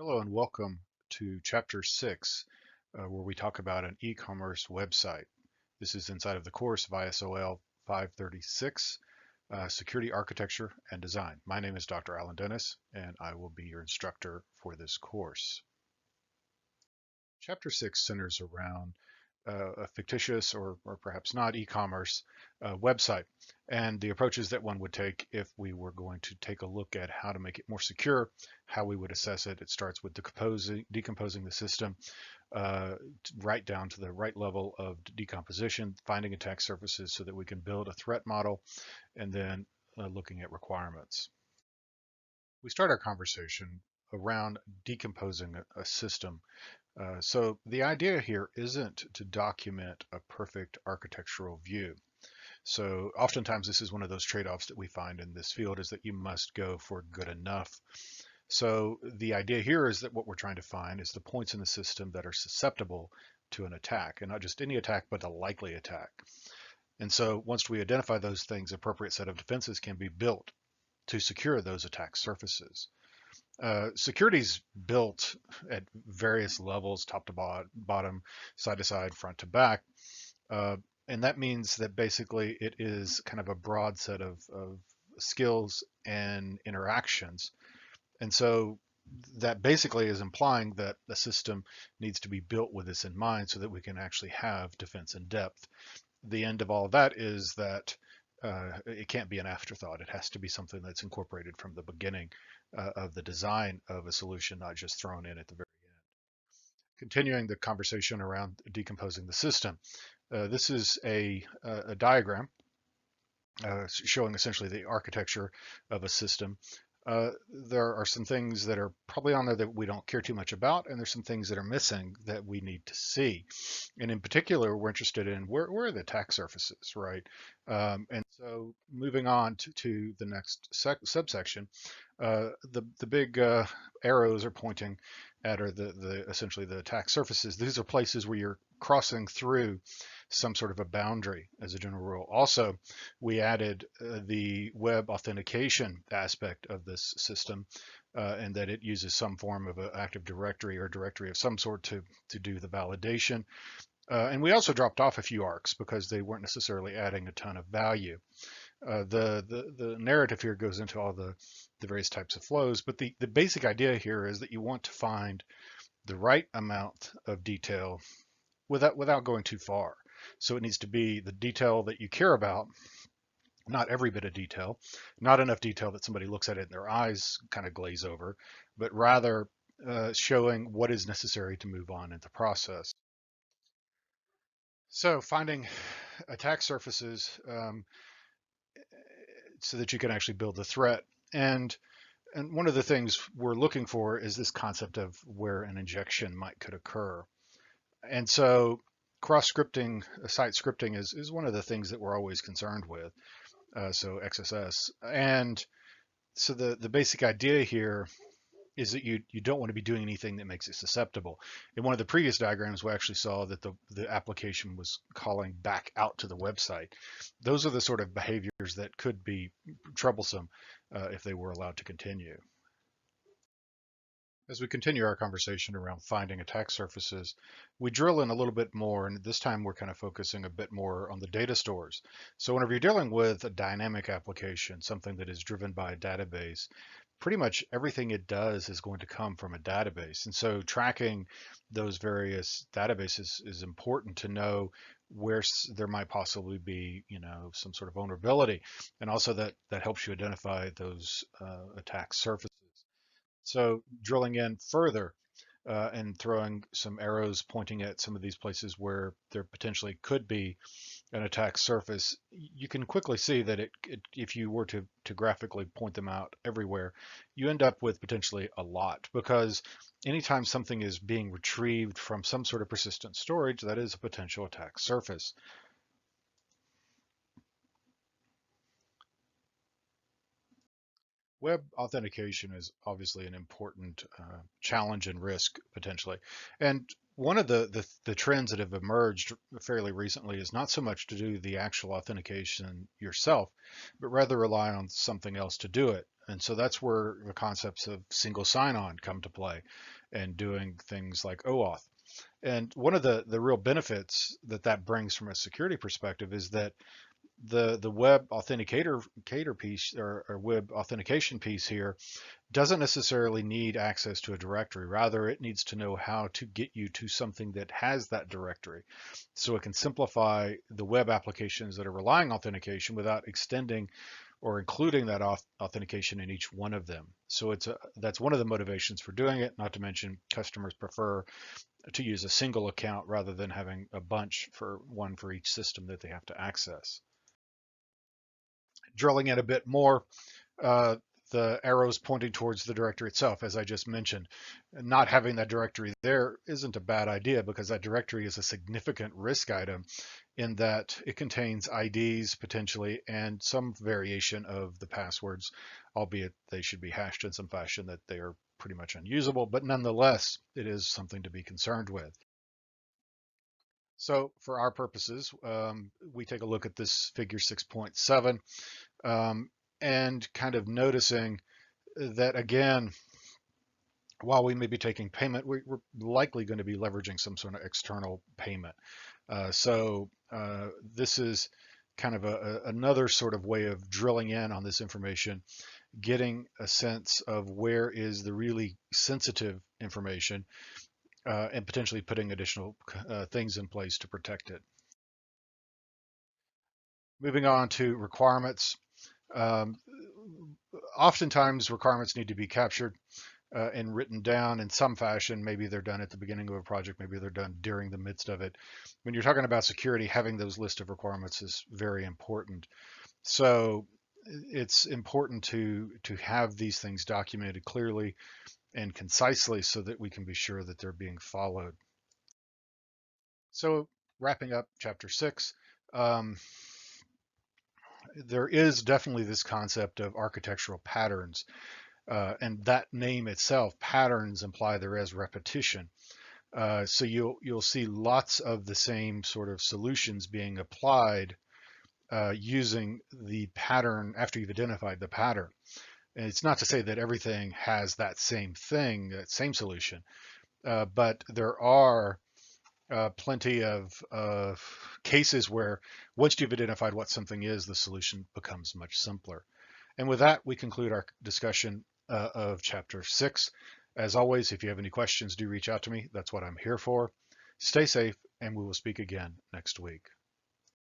Hello and welcome to Chapter 6, where we talk about an e-commerce website. This is inside of the course of ISOL 536, Security Architecture and Design. My name is Dr. Alan Dennis, and I will be your instructor for this course. Chapter 6 centers around a fictitious or perhaps not e-commerce website and the approaches that one would take if we were going to take a look at how to make it more secure, how we would assess it. It starts with decomposing the system right down to the right level of decomposition, finding attack surfaces so that we can build a threat model, and then looking at requirements. We start our conversation around decomposing a system. So the idea here isn't to document a perfect architectural view. So oftentimes this is one of those trade-offs that we find in this field, is that you must go for good enough. So the idea here is that what we're trying to find is the points in the system that are susceptible to an attack, and not just any attack, but a likely attack. And so once we identify those things, appropriate set of defenses can be built to secure those attack surfaces. Security is built at various levels, top to bottom, side to side, front to back. And that means that basically it is kind of a broad set of skills and interactions. And so that basically is implying that the system needs to be built with this in mind so that we can actually have defense in depth. The end of all of that is that it can't be an afterthought. It has to be something that's incorporated from the beginning of the design of a solution, not just thrown in at the very end. Continuing the conversation around decomposing the system, this is a diagram showing essentially the architecture of a system. There are some things that are probably on there that we don't care too much about, and there's some things that are missing that we need to see. And in particular, we're interested in where are the attack surfaces, right? And so moving on to the next subsection, the big arrows are pointing at are the essentially the attack surfaces. These are places where you're crossing through some sort of a boundary as a general rule. Also, we added the web authentication aspect of this system, and that it uses some form of an Active Directory or directory of some sort to do the validation. And we also dropped off a few arcs because they weren't necessarily adding a ton of value. The narrative here goes into all the various types of flows, but the basic idea here is that you want to find the right amount of detail without going too far. So it needs to be the detail that you care about, not every bit of detail, not enough detail that somebody looks at it and their eyes kind of glaze over, but rather showing what is necessary to move on in the process. So finding attack surfaces so that you can actually build the threat. And one of the things we're looking for is this concept of where an injection could occur. And so cross-scripting, site scripting is one of the things that we're always concerned with. So XSS. And so the basic idea here is that you don't want to be doing anything that makes it susceptible. In one of the previous diagrams, we actually saw that the application was calling back out to the website. Those are the sort of behaviors that could be troublesome if they were allowed to continue. As we continue our conversation around finding attack surfaces, we drill in a little bit more, and this time we're kind of focusing a bit more on the data stores. So whenever you're dealing with a dynamic application, something that is driven by a database, pretty much everything it does is going to come from a database. And so tracking those various databases is important to know where there might possibly be, some sort of vulnerability, and also that helps you identify those attack surfaces. So drilling in further and throwing some arrows pointing at some of these places where there potentially could be an attack surface, you can quickly see that if you were to graphically point them out everywhere, you end up with potentially a lot, because anytime something is being retrieved from some sort of persistent storage, that is a potential attack surface. Web authentication is obviously an important challenge and risk potentially. And one of the trends that have emerged fairly recently is not so much to do the actual authentication yourself, but rather rely on something else to do it. And so that's where the concepts of single sign-on come to play and doing things like OAuth. And one of the real benefits that that brings from a security perspective is that the web authenticator piece or web authentication piece here doesn't necessarily need access to a directory. Rather, it needs to know how to get you to something that has that directory. So it can simplify the web applications that are relying on authentication without extending or including that authentication in each one of them. So that's one of the motivations for doing it, not to mention customers prefer to use a single account rather than having a bunch for one for each system that they have to access. Drilling in a bit more, uh, the arrows pointing towards the directory itself, as I just mentioned. Not having that directory there isn't a bad idea because that directory is a significant risk item in that it contains IDs potentially and some variation of the passwords, albeit they should be hashed in some fashion that they are pretty much unusable, but nonetheless, it is something to be concerned with. So for our purposes, we take a look at this figure 6.7 um, and kind of noticing that again, while we may be taking payment, we're likely going to be leveraging some sort of external payment. So this is kind of another sort of way of drilling in on this information, getting a sense of where is the really sensitive information, and potentially putting additional things in place to protect it. Moving on to requirements. Um, Oftentimes requirements need to be captured and written down in some fashion. Maybe they're done at the beginning of a project, maybe they're done during the midst of it. When you're talking about security, having those list of requirements is very important. So it's important to have these things documented clearly and concisely so that we can be sure that they're being followed. So wrapping up chapter 6, um, there is definitely this concept of architectural patterns. And that name itself, patterns, imply there is repetition. So you'll see lots of the same sort of solutions being applied using the pattern after you've identified the pattern. And it's not to say that everything has that same thing, that same solution, but there are plenty of cases where once you've identified what something is, the solution becomes much simpler. And with that, we conclude our discussion of chapter 6. As always, if you have any questions, do reach out to me. That's what I'm here for. Stay safe, and we will speak again next week.